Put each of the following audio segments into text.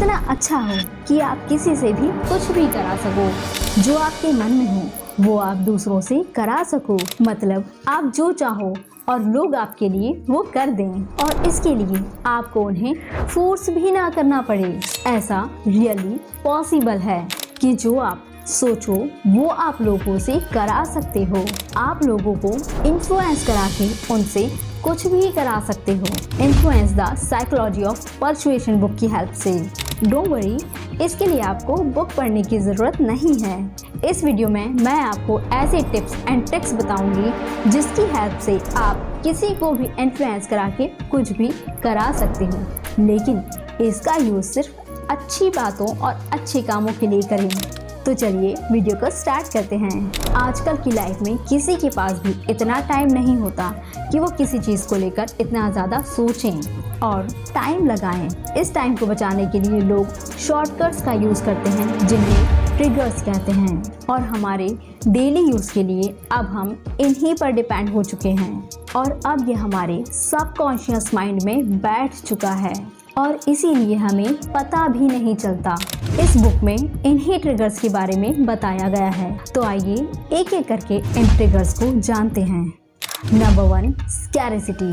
इतना अच्छा हो कि आप किसी से भी कुछ भी करा सको। जो आपके मन में हो वो आप दूसरों से करा सको। मतलब आप जो चाहो और लोग आपके लिए वो कर दें, और इसके लिए आपको उन्हें फोर्स भी ना करना पड़े। ऐसा रियली पॉसिबल है कि जो आप सोचो वो आप लोगों से करा सकते हो। आप लोगों को इन्फ्लुएंस करा के उनसे कुछ भी करा सकते हो। Influence the psychology of persuasion book की हेल्प से। डोंट वरी, इसके लिए आपको बुक पढ़ने की ज़रूरत नहीं है। इस वीडियो में मैं आपको ऐसे टिप्स एंड ट्रिक्स बताऊंगी जिसकी हेल्प से आप किसी को भी इन्फ्लुएंस करा के कुछ भी करा सकते हो, लेकिन इसका यूज़ सिर्फ अच्छी बातों और अच्छे कामों के लिए करें। तो चलिए वीडियो को स्टार्ट करते हैं। आजकल की लाइफ में किसी के पास भी इतना टाइम नहीं होता कि वो किसी चीज़ को लेकर इतना ज़्यादा सोचें और टाइम लगाएं। इस टाइम को बचाने के लिए लोग शॉर्टकट्स का यूज़ करते हैं जिन्हें ट्रिगर्स कहते हैं, और हमारे डेली यूज़ के लिए अब हम इन्हीं पर डिपेंड हो चुके हैं और अब ये हमारे सबकॉन्शियस माइंड में बैठ चुका है और इसीलिए हमें पता भी नहीं चलता। इस बुक में इन्हीं ट्रिगर्स के बारे में बताया गया है। तो आइए एक एक करके इन ट्रिगर्स को जानते हैं। Number 1, scarcity.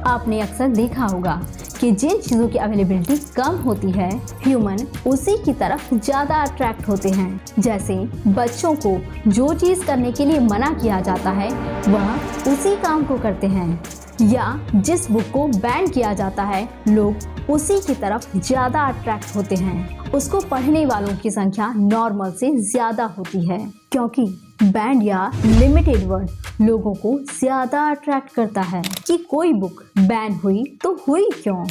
आपने अक्सर देखा होगा कि जिन चीज़ों की अवेलेबिलिटी कम होती है, ह्यूमन उसी की तरफ ज़्यादा अट्रैक्ट होते हैं। जैसे बच्चों को जो चीज़ करने के लिए मना किया जाता है वह उसी काम को करते हैं, या जिस बुक को बैन किया जाता है लोग उसी की तरफ ज़्यादा अट्रैक्ट होते हैं। उसको पढ़ने वालों की संख्या नॉर्मल से ज़्यादा होती है, क्योंकि बैंड या लिमिटेड वर्ड लोगों को ज़्यादा अट्रैक्ट करता है कि कोई बुक बैन हुई तो हुई क्यों,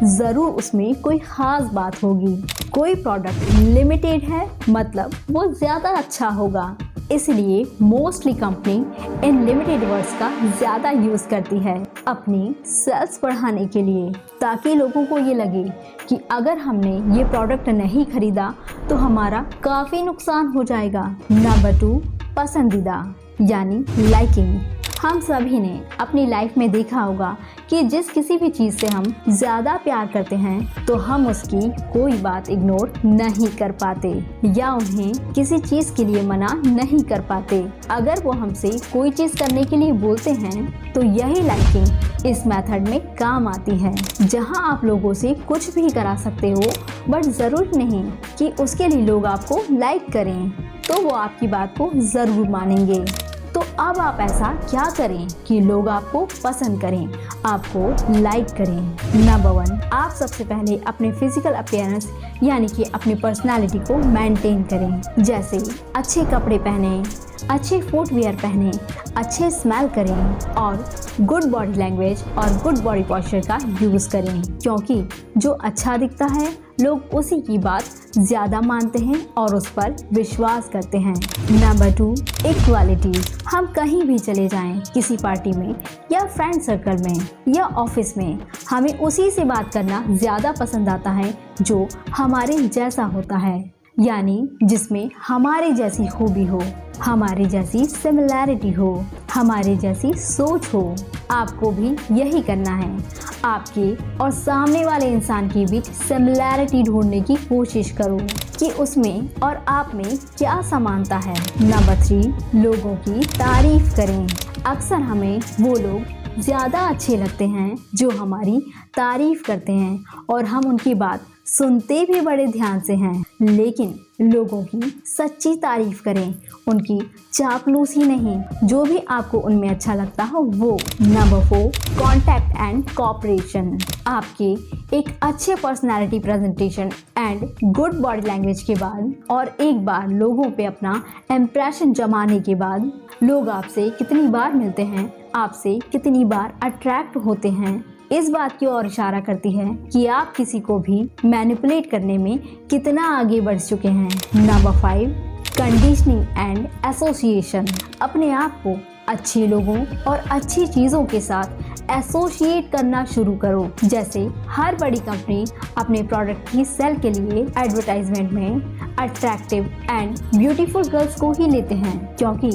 ज़रूर उसमें कोई ख़ास बात होगी। कोई प्रोडक्ट लिमिटेड है मतलब वो ज़्यादा अच्छा होगा, इसलिए mostly company in limited words का ज़्यादा यूज़ करती है अपनी सेल्स बढ़ाने के लिए, ताकि लोगों को ये लगे कि अगर हमने ये प्रोडक्ट नहीं खरीदा तो हमारा काफ़ी नुकसान हो जाएगा। नंबर 2, पसंदीदा यानी लाइकिंग। हम सभी ने अपनी लाइफ में देखा होगा कि जिस किसी भी चीज़ से हम ज़्यादा प्यार करते हैं तो हम उसकी कोई बात इग्नोर नहीं कर पाते या उन्हें किसी चीज़ के लिए मना नहीं कर पाते। अगर वो हमसे कोई चीज़ करने के लिए बोलते हैं तो यही लाइकिंग इस मेथड में काम आती है, जहां आप लोगों से कुछ भी करा सकते हो, बट ज़रूरी नहीं कि उसके लिए लोग आपको लाइक करें, तो वो आपकी बात को ज़रूर मानेंगे। तो अब आप ऐसा क्या करें कि लोग आपको पसंद करें, आपको लाइक करें। नंबर 1, आप सबसे पहले अपने फिजिकल अपीयरेंस यानी कि अपनी पर्सनालिटी को मेंटेन करें। जैसे अच्छे कपड़े पहने, अच्छे फुटवियर पहने, अच्छे स्मेल करें और गुड बॉडी लैंग्वेज और गुड बॉडी पोस्चर का यूज़ करें, क्योंकि जो अच्छा दिखता है लोग उसी की बात ज़्यादा मानते हैं और उस पर विश्वास करते हैं। Number 2, equality. हम कहीं भी चले जाएं, किसी पार्टी में या फ्रेंड सर्कल में या ऑफिस में, हमें उसी से बात करना ज़्यादा पसंद आता है जो हमारे जैसा होता है, यानी जिसमें हमारे जैसी खूबी हो, हमारी जैसी सिमिलैरिटी हो, हमारे जैसी सोच हो। आपको भी यही करना है। आपके और सामने वाले इंसान के बीच सिमिलैरिटी ढूंढने की कोशिश करो कि उसमें और आप में क्या समानता है। नंबर 3, लोगों की तारीफ करें। अक्सर हमें वो लोग ज़्यादा अच्छे लगते हैं जो हमारी तारीफ करते हैं और हम उनकी बात सुनते भी बड़े ध्यान से हैं, लेकिन लोगों की सच्ची तारीफ करें, उनकी चापलूसी नहीं। जो भी आपको उनमें अच्छा लगता हो वो। Number 4, contact and cooperation. आपके एक अच्छे personality presentation and good body language के बाद और एक बार लोगों पे अपना इम्प्रेशन जमाने के बाद लोग आपसे कितनी बार मिलते हैं, आपसे कितनी बार अट्रैक्ट होते हैं, इस बात की ओर इशारा करती है कि आप किसी को भी मैनिपुलेट करने में कितना आगे बढ़ चुके हैं। Number 5, conditioning and association. अपने आप को अच्छे लोगों और अच्छी चीज़ों के साथ एसोसिएट करना शुरू करो। जैसे हर बड़ी कंपनी अपने प्रोडक्ट की सेल के लिए एडवर्टाइजमेंट में अट्रैक्टिव एंड ब्यूटीफुल गर्ल्स को ही लेते हैं, क्योंकि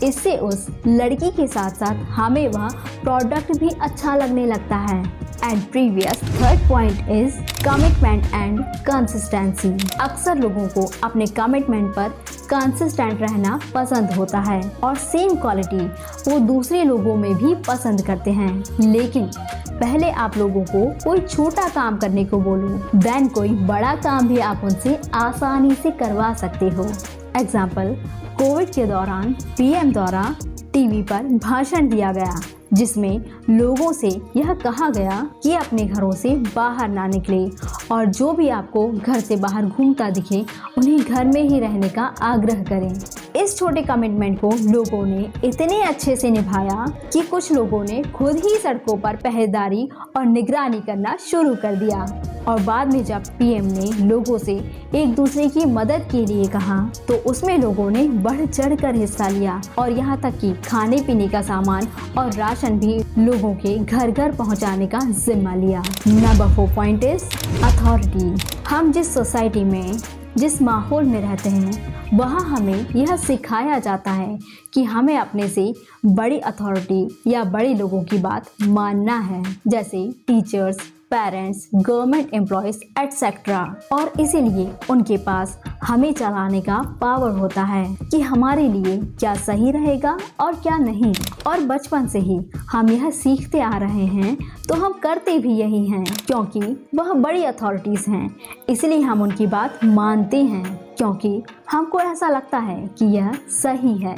इससे उस लड़की के साथ साथ हमें वह प्रोडक्ट भी अच्छा लगने लगता है। and previous. Third point is commitment and consistency. अक्सर लोगों को अपने कमिटमेंट पर कंसिस्टेंट रहना पसंद होता है और सेम क्वालिटी वो दूसरे लोगों में भी पसंद करते हैं। लेकिन पहले आप लोगों को कोई छोटा काम करने को बोलो, देन कोई बड़ा काम भी आप उनसे आसानी से करवा सकते हो। एग्जाम्पल, कोविड के दौरान पीएम द्वारा टीवी पर भाषण दिया गया जिसमें लोगों से यह कहा गया कि अपने घरों से बाहर ना निकले और जो भी आपको घर से बाहर घूमता दिखे उन्हें घर में ही रहने का आग्रह करें। इस छोटे कमिटमेंट को लोगों ने इतने अच्छे से निभाया कि कुछ लोगों ने खुद ही सड़कों पर पहरेदारी और निगरानी करना शुरू कर दिया। और बाद में जब पीएम ने लोगों से एक दूसरे की मदद के लिए कहा तो उसमें लोगों ने बढ़ चढ़कर हिस्सा लिया और यहाँ तक कि खाने पीने का सामान और राशन भी लोगों के घर घर पहुँचाने का जिम्मा लिया। Number 4 point is authority. हम जिस सोसाइटी में जिस माहौल में रहते हैं वहाँ हमें यह सिखाया जाता है कि हमें अपने से बड़ी अथॉरिटी या बड़े लोगों की बात मानना है, जैसे teachers, parents, government employees etcetera. और इसीलिए उनके पास हमें चलाने का पावर होता है कि हमारे लिए क्या सही रहेगा और क्या नहीं। और बचपन से ही हम यह सीखते आ रहे हैं तो हम करते भी यही हैं क्योंकि वह बड़ी अथॉरिटीज़ हैं, इसलिए हम उनकी बात मानते हैं क्योंकि हमको ऐसा लगता है कि यह सही है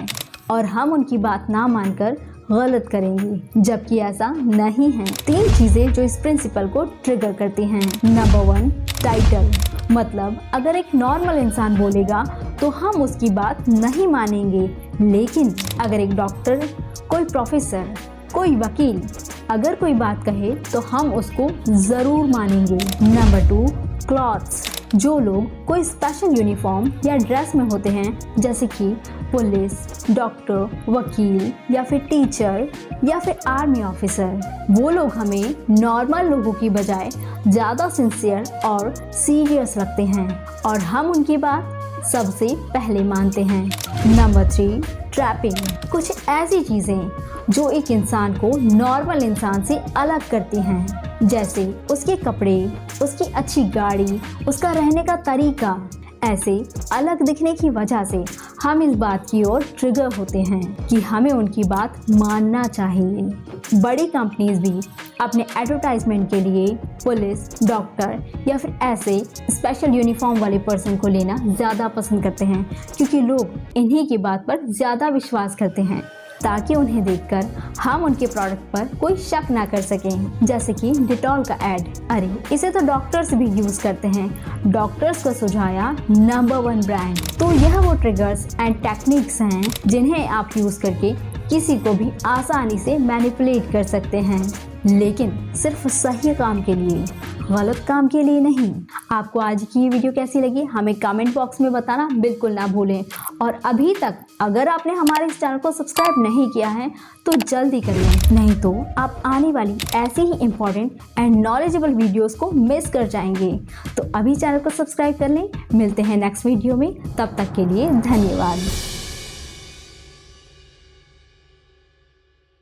और हम उनकी बात ना मानकर गलत करेंगे, जबकि ऐसा नहीं है। 3 चीजें जो इस प्रिंसिपल को ट्रिगर करती हैं। Number 1, title. मतलब अगर एक नॉर्मल इंसान बोलेगा तो हम उसकी बात नहीं मानेंगे, लेकिन अगर एक डॉक्टर, कोई प्रोफेसर, कोई वकील अगर कोई बात कहे तो हम उसको ज़रूर मानेंगे। Number 2, clothes. जो लोग कोई स्पेशल यूनिफॉर्म या ड्रेस में होते हैं जैसे कि पुलिस, डॉक्टर, वकील या फिर टीचर या फिर आर्मी ऑफिसर, वो लोग हमें नॉर्मल लोगों की बजाय ज़्यादा सिंसियर और सीरियस लगते हैं और हम उनकी बात सबसे पहले मानते हैं। Number 3, trapping. कुछ ऐसी चीज़ें जो एक इंसान को नॉर्मल इंसान से अलग करती हैं, जैसे उसके कपड़े, उसकी अच्छी गाड़ी, उसका रहने का तरीका। ऐसे अलग दिखने की वजह से हम इस बात की ओर ट्रिगर होते हैं कि हमें उनकी बात मानना चाहिए। बड़ी कंपनीज भी अपने एडवर्टाइजमेंट के लिए पुलिस, डॉक्टर या फिर ऐसे स्पेशल यूनिफॉर्म वाले पर्सन को लेना ज़्यादा पसंद करते हैं क्योंकि लोग इन्हीं की बात पर ज़्यादा विश्वास करते हैं ताकि उन्हें देखकर हम उनके प्रोडक्ट पर कोई शक ना कर सकें। जैसे कि डिटॉल का ऐड, अरे इसे तो डॉक्टर्स भी यूज़ करते हैं, डॉक्टर्स को सुझाया नंबर 1 ब्रांड। तो यह वो ट्रिगर्स एंड टेक्निक्स हैं जिन्हें आप यूज़ करके किसी को भी आसानी से मैनिपुलेट कर सकते हैं, लेकिन सिर्फ सही काम के लिए, गलत काम के लिए नहीं। आपको आज की ये वीडियो कैसी लगी हमें कमेंट बॉक्स में बताना बिल्कुल ना भूलें। और अभी तक अगर आपने हमारे इस चैनल को सब्सक्राइब नहीं किया है तो जल्दी कर लें, नहीं तो आप आने वाली ऐसी ही इम्पोर्टेंट एंड नॉलेजेबल वीडियोस को मिस कर जाएंगे। तो अभी चैनल को सब्सक्राइब कर लें। मिलते हैं नेक्स्ट वीडियो में, तब तक के लिए धन्यवाद।